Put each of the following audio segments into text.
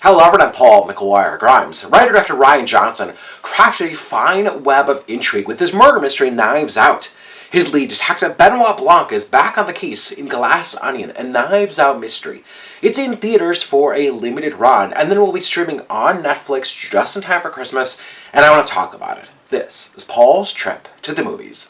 Hello everyone, I'm Paul McGuire Grimes. Writer-director Rian Johnson crafted a fine web of intrigue with his murder mystery Knives Out. His lead detective Benoit Blanc is back on the case in Glass Onion, a Knives Out mystery. It's in theaters for a limited run, and then will be streaming on Netflix just in time for Christmas, and I want to talk about it. This is Paul's trip to the movies.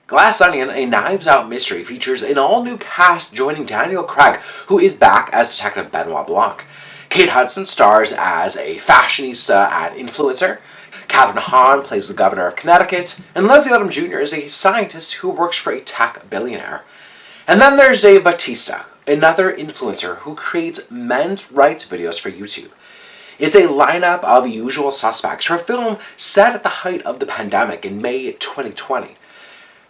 Glass Onion, a Knives Out mystery, features an all-new cast joining Daniel Craig, who is back as Detective Benoit Blanc. Kate Hudson stars as a fashionista and influencer. Catherine Hahn plays the governor of Connecticut, and Leslie Odom Jr. is a scientist who works for a tech billionaire. And then there's Bautista, another influencer who creates men's rights videos for YouTube. It's a lineup of usual suspects for a film set at the height of the pandemic in May 2020.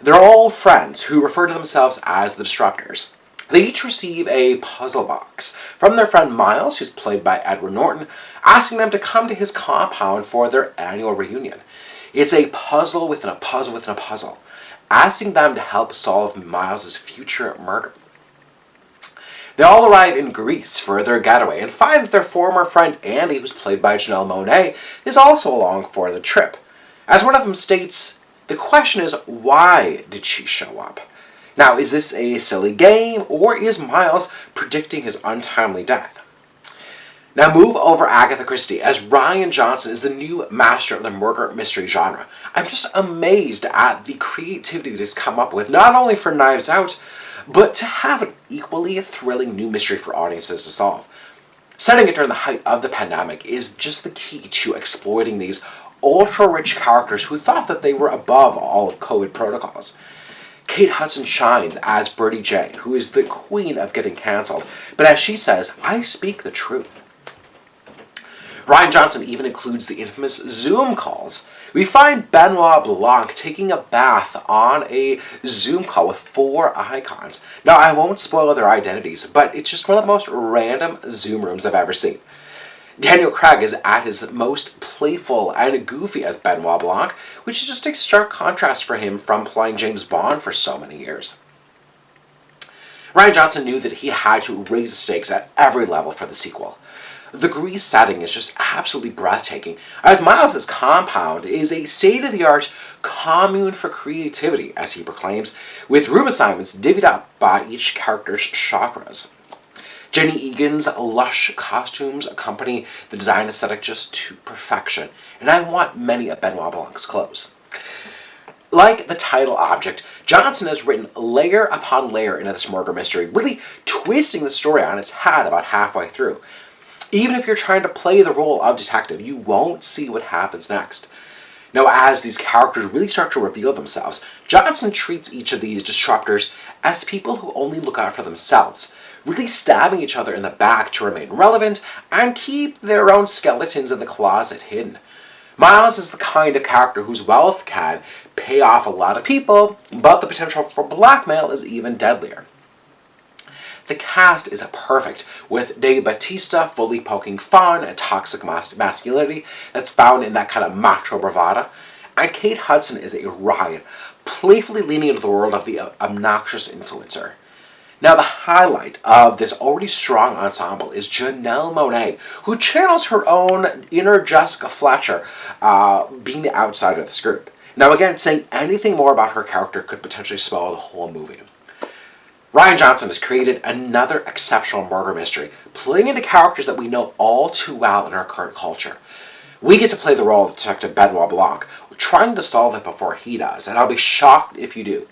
They're all friends who refer to themselves as the Disruptors. They each receive a puzzle box from their friend Miles, who's played by Edward Norton, asking them to come to his compound for their annual reunion. It's a puzzle within a puzzle within a puzzle, asking them to help solve Miles' future murder. They all arrive in Greece for their getaway and find that their former friend Andy, who's played by Janelle Monáe, is also along for the trip. As one of them states, the question is, why did she show up? Now, is this a silly game, or is Miles predicting his untimely death? Now move over Agatha Christie, as Rian Johnson is the new master of the murder mystery genre. I'm just amazed at the creativity that he's come up with, not only for Knives Out, but to have an equally thrilling new mystery for audiences to solve. Setting it during the height of the pandemic is just the key to exploiting these ultra-rich characters who thought that they were above all of COVID protocols. Kate Hudson shines as Birdie J, who is the queen of getting cancelled, but as she says, I speak the truth. Rian Johnson even includes the infamous Zoom calls. We find Benoit Blanc taking a bath on a Zoom call with 4 icons. Now, I won't spoil their identities, but it's just one of the most random Zoom rooms I've ever seen. Daniel Craig is at his most playful and goofy as Benoit Blanc, which is just a stark contrast for him from playing James Bond for so many years. Rian Johnson knew that he had to raise the stakes at every level for the sequel. The Greece setting is just absolutely breathtaking, as Miles' compound is a state-of-the-art commune for creativity, as he proclaims, with room assignments divvied up by each character's chakras. Jenny Egan's lush costumes accompany the design aesthetic just to perfection, and I want many of Benoit Blanc's clothes. Like the title object, Johnson has written layer upon layer into this murder mystery, really twisting the story on its head about halfway through. Even if you're trying to play the role of detective, you won't see what happens next. Now, as these characters really start to reveal themselves, Johnson treats each of these disruptors as people who only look out for themselves, really stabbing each other in the back to remain relevant and keep their own skeletons in the closet hidden. Miles is the kind of character whose wealth can pay off a lot of people, but the potential for blackmail is even deadlier. The cast is perfect, with Bautista fully poking fun and toxic masculinity that's found in that kind of macho bravado, and Kate Hudson is a riot, playfully leaning into the world of the obnoxious influencer. Now, the highlight of this already strong ensemble is Janelle Monáe, who channels her own inner Jessica Fletcher, being the outsider of this group. Now, again, saying anything more about her character could potentially spoil the whole movie. Rian Johnson has created another exceptional murder mystery, playing into characters that we know all too well in our current culture. We get to play the role of Detective Benoit Blanc, trying to solve it before he does, and I'll be shocked if you do.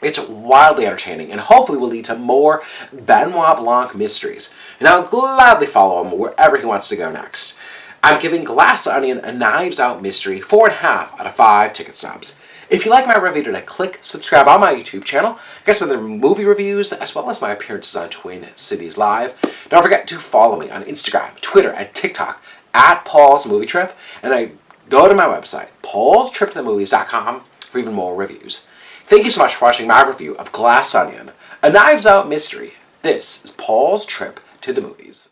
It's wildly entertaining and hopefully will lead to more Benoit Blanc mysteries, and I'll gladly follow him wherever he wants to go next. I'm giving Glass Onion a Knives Out mystery 4.5 out of 5 ticket stubs. If you like my review today, click subscribe on my YouTube channel. I get some other movie reviews as well as my appearances on Twin Cities Live. Don't forget to follow me on Instagram, Twitter, and TikTok at Paul's Movie Trip, and I go to my website, paulstriptothemovies.com, for even more reviews. Thank you so much for watching my review of Glass Onion, a Knives Out mystery. This is Paul's Trip to the Movies.